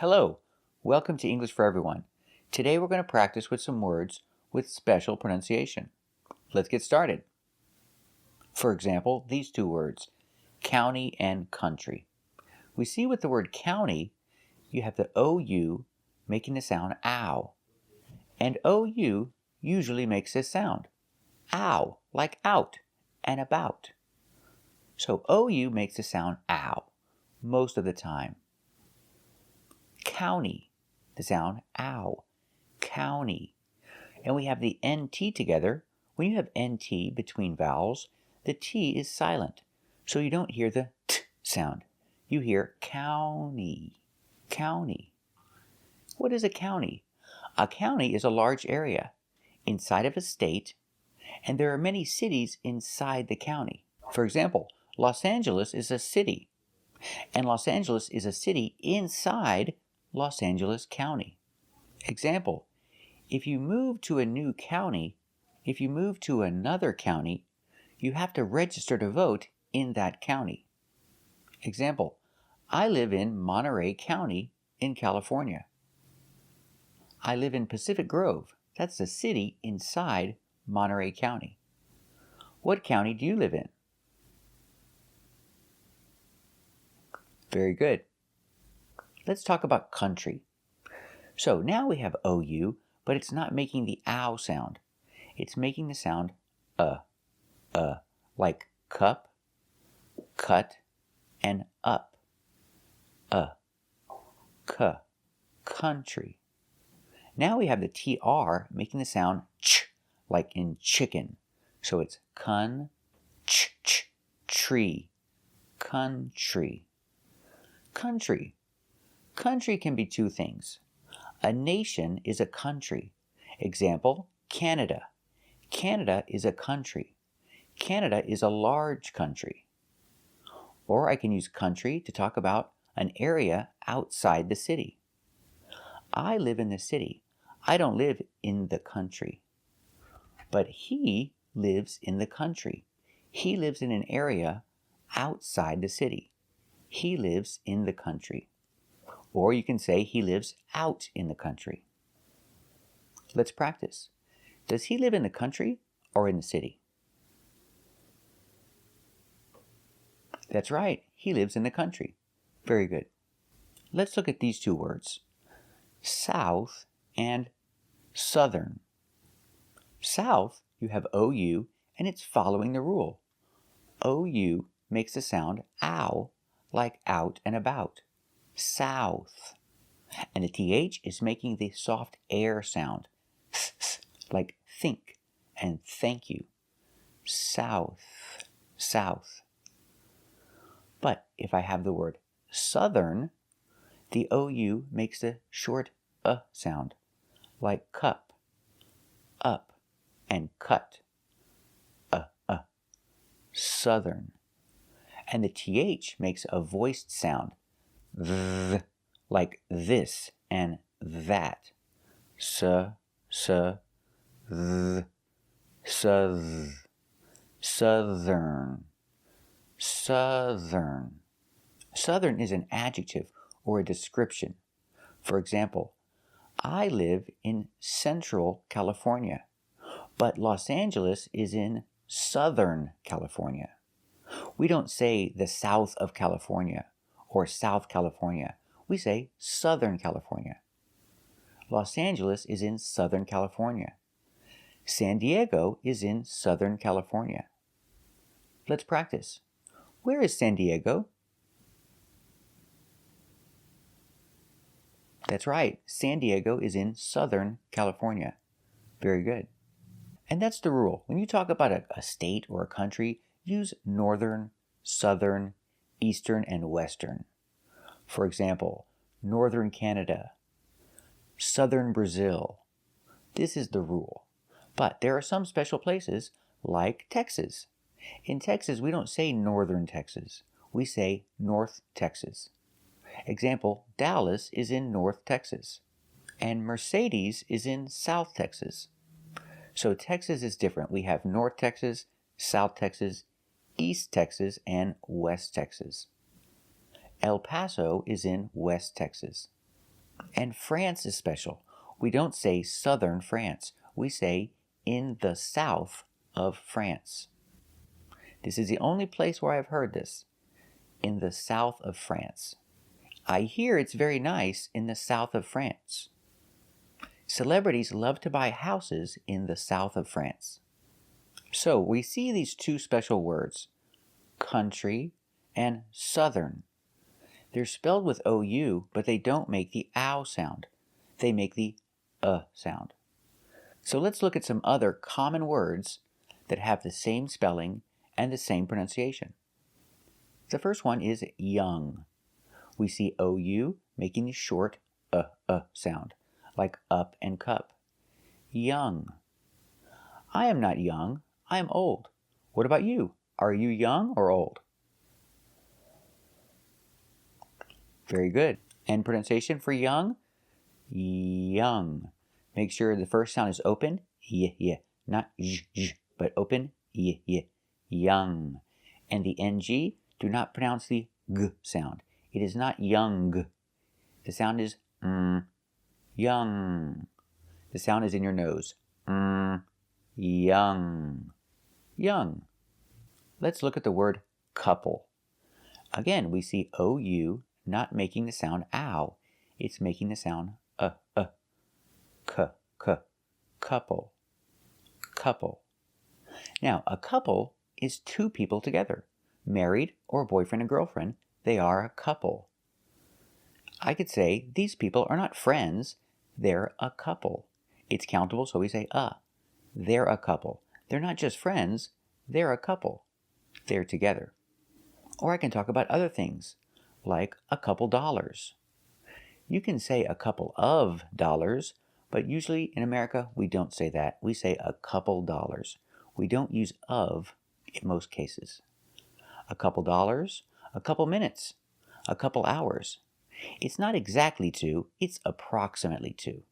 Hello, welcome to English for Everyone. Today we're going to practice with some words with special pronunciation. Let's get started. For example, these two words, county and country. We see with the word county, you have the OU making the sound ow. And OU usually makes this sound, ow, like out and about. So OU makes the sound ow most of the time. County, the sound ow, county. And we have the NT together. When you have NT between vowels, the T is silent. So you don't hear the T sound. You hear county, county. What is a county? A county is a large area inside of a state, and there are many cities inside the county. For example, Los Angeles is a city, and Los Angeles is a city inside Los Angeles County. Example, if you move to a new county, if you move to another county, you have to register to vote in that county. Example, I live in Monterey County in California. I live in Pacific Grove. That's a city inside Monterey County. What county do you live in? Very good. Let's talk about country. So now we have OU, but it's not making the ow sound. It's making the sound like cup, cut, and up. Country. Now we have the TR making the sound ch, like in chicken. So it's tree, country. Country. Country can be two things. A nation is a country. Example, Canada. Canada is a country. Canada is a large country. Or I can use country to talk about an area outside the city. I live in the city. I don't live in the country. But he lives in the country. He lives in an area outside the city. He lives in the country. Or you can say he lives out in the country. Let's practice. Does he live in the country or in the city? That's right, he lives in the country. Very good. Let's look at these two words, south and southern. South, you have OU, and it's following the rule. OU makes the sound ow, like out and about. South. And the TH is making the soft air sound, like think and thank you. South, south. But if I have the word southern, the OU makes the short sound, like cup, up, and cut. Southern. And the TH makes a voiced sound, th, like this and that. Th, southern. Southern. Southern is an adjective or a description. For example, I live in Central California, but Los Angeles is in Southern California. We don't say the south of California or South California. We say Southern California. Los Angeles is in Southern California. San Diego is in Southern California. Let's practice. Where is San Diego? That's right, San Diego is in Southern California. Very good. And that's the rule. When you talk about a state or a country, use northern, southern, eastern, and western. For example, northern Canada, southern Brazil. This is the rule. But there are some special places like Texas. In Texas, we don't say northern Texas. We say North Texas. Example, Dallas is in North Texas, and Mercedes is in South Texas. So Texas is different. We have North Texas, South Texas, East Texas, and West Texas. El Paso is in West Texas. And France is special. We don't say southern France. We say in the south of France. This is the only place where I've heard this. In the south of France. I hear it's very nice in the south of France. Celebrities love to buy houses in the south of France. So we see these two special words, country and southern. They're spelled with OU, but they don't make the OW sound. They make the sound. So let's look at some other common words that have the same spelling and the same pronunciation. The first one is young. We see OU making the short sound, like up and cup. Young. I am not young, I am old. What about you? Are you young or old? Very good. And pronunciation for young? Young. Make sure the first sound is open, yeah, not j, but open, yeah. Young. And the ng, do not pronounce the g sound. It is not young. The sound is young. The sound is in your nose. Young. Young. Let's look at the word couple. Again, we see OU not making the sound ow. It's making the sound couple. Couple. Now, a couple is two people together. Married or boyfriend and girlfriend, they are a couple. I could say, these people are not friends, they're a couple. It's countable, so we say They're a couple. They're not just friends, they're a couple. They're together. Or I can talk about other things, like a couple dollars. You can say a couple of dollars, but usually in America we don't say that. We say a couple dollars. We don't use of in most cases. A couple dollars, a couple minutes, a couple hours. It's not exactly 2, it's approximately 2.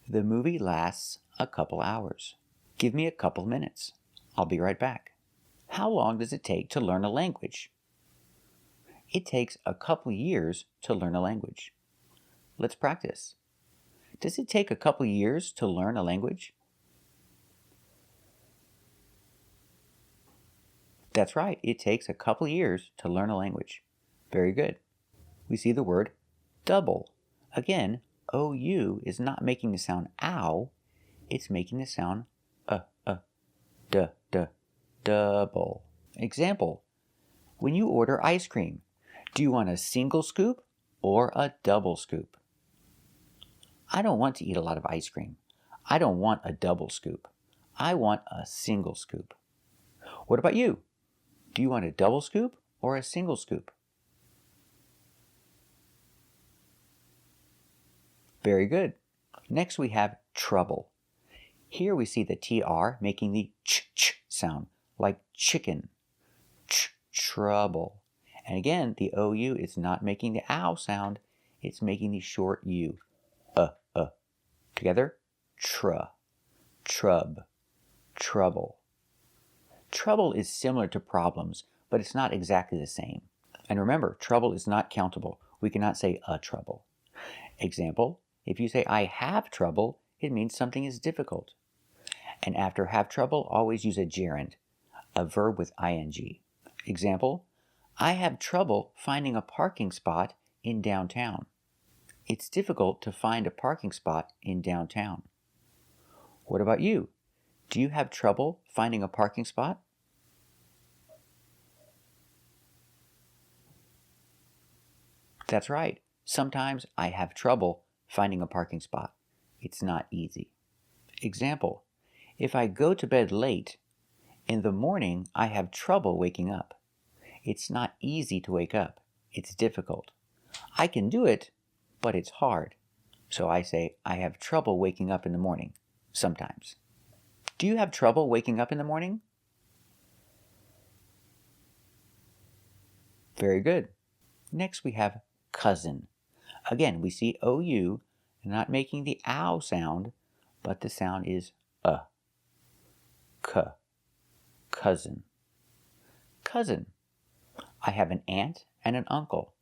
The movie lasts a couple hours. Give me a couple minutes. I'll be right back. How long does it take to learn a language? It takes a couple years to learn a language. Let's practice. Does it take a couple years to learn a language? That's right, it takes a couple years to learn a language. Very good. We see the word double. Again, OU is not making the sound ow, it's making the sound double. Example, when you order ice cream, do you want a single scoop or a double scoop? I don't want to eat a lot of ice cream. I don't want a double scoop. I want a single scoop. What about you? Do you want a double scoop or a single scoop? Very good. Next we have trouble. Here we see the TR making the ch sound, like chicken. Trouble. And again, the OU is not making the ow sound, it's making the short U. Together, trub, trouble. Trouble is similar to problems, but it's not exactly the same. And remember, trouble is not countable. We cannot say a trouble. Example, if you say I have trouble, it means something is difficult. And after have trouble, always use a gerund, a verb with ing. Example, I have trouble finding a parking spot in downtown. It's difficult to find a parking spot in downtown. What about you? Do you have trouble finding a parking spot? That's right. Sometimes I have trouble finding a parking spot. It's not easy. Example, if I go to bed late, in the morning I have trouble waking up. It's not easy to wake up. It's difficult. I can do it, but it's hard. So I say I have trouble waking up in the morning, sometimes. Do you have trouble waking up in the morning? Very good. Next we have cousin. Again, we see OU not making the ow sound, but the sound is cousin. Cousin. I have an aunt and an uncle.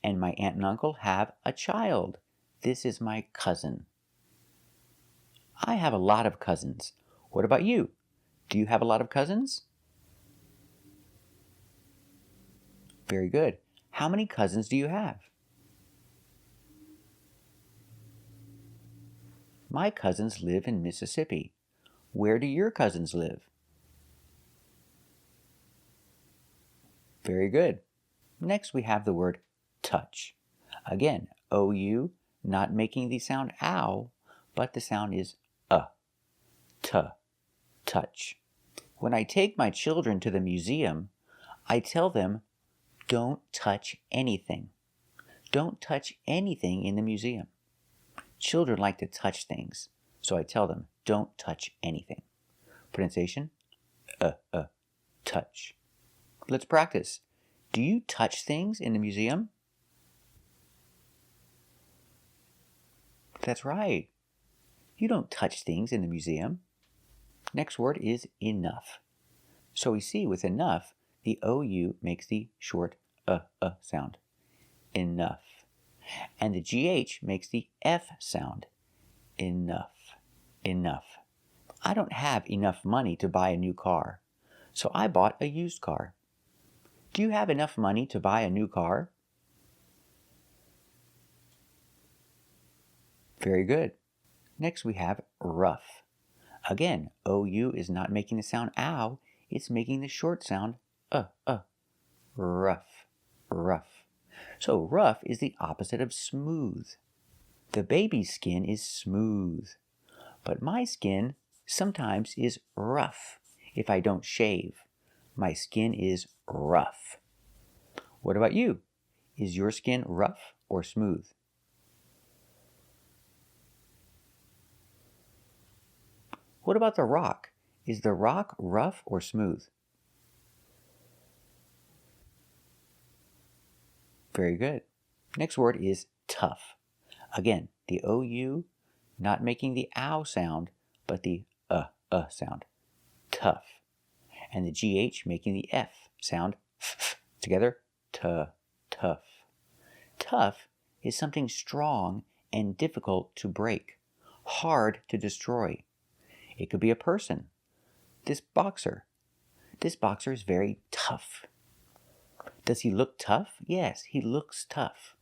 And my aunt and uncle have a child. This is my cousin. I have a lot of cousins. What about you? Do you have a lot of cousins? Very good. How many cousins do you have? My cousins live in Mississippi. Where do your cousins live? Very good. Next we have the word touch. Again, O-U, not making the sound ow, but the sound is touch. When I take my children to the museum, I tell them, don't touch anything. Don't touch anything in the museum. Children like to touch things, so I tell them, don't touch anything. Pronunciation, touch. Let's practice. Do you touch things in the museum? That's right. You don't touch things in the museum. Next word is enough. So we see with enough, the OU makes the short sound. Enough. And the GH makes the F sound. Enough. Enough. I don't have enough money to buy a new car, so I bought a used car. Do you have enough money to buy a new car? Very good. Next we have rough. Again, OU is not making the sound ow, it's making the short sound rough, rough. So rough is the opposite of smooth. The baby's skin is smooth, but my skin sometimes is rough if I don't shave. My skin is rough. What about you? Is your skin rough or smooth? What about the rock? Is the rock rough or smooth? Very good. Next word is tough. Again, the OU not making the ow sound, but the sound. Tough. And the GH making the F sound together. Tough. Tough is something strong and difficult to break, hard to destroy. It could be a person. This boxer is very tough. Does he look tough? Yes, he looks tough.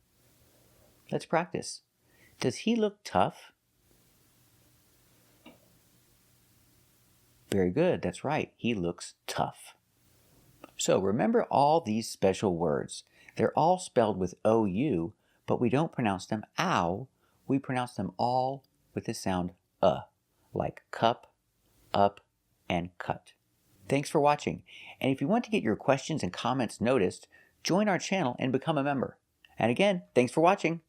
Let's practice. Does he look tough? Very good, that's right. He looks tough. So remember all these special words. They're all spelled with OU, but we don't pronounce them ow. We pronounce them all with the sound like cup, up, and cut. Thanks for watching. And if you want to get your questions and comments noticed, join our channel and become a member. And again, thanks for watching.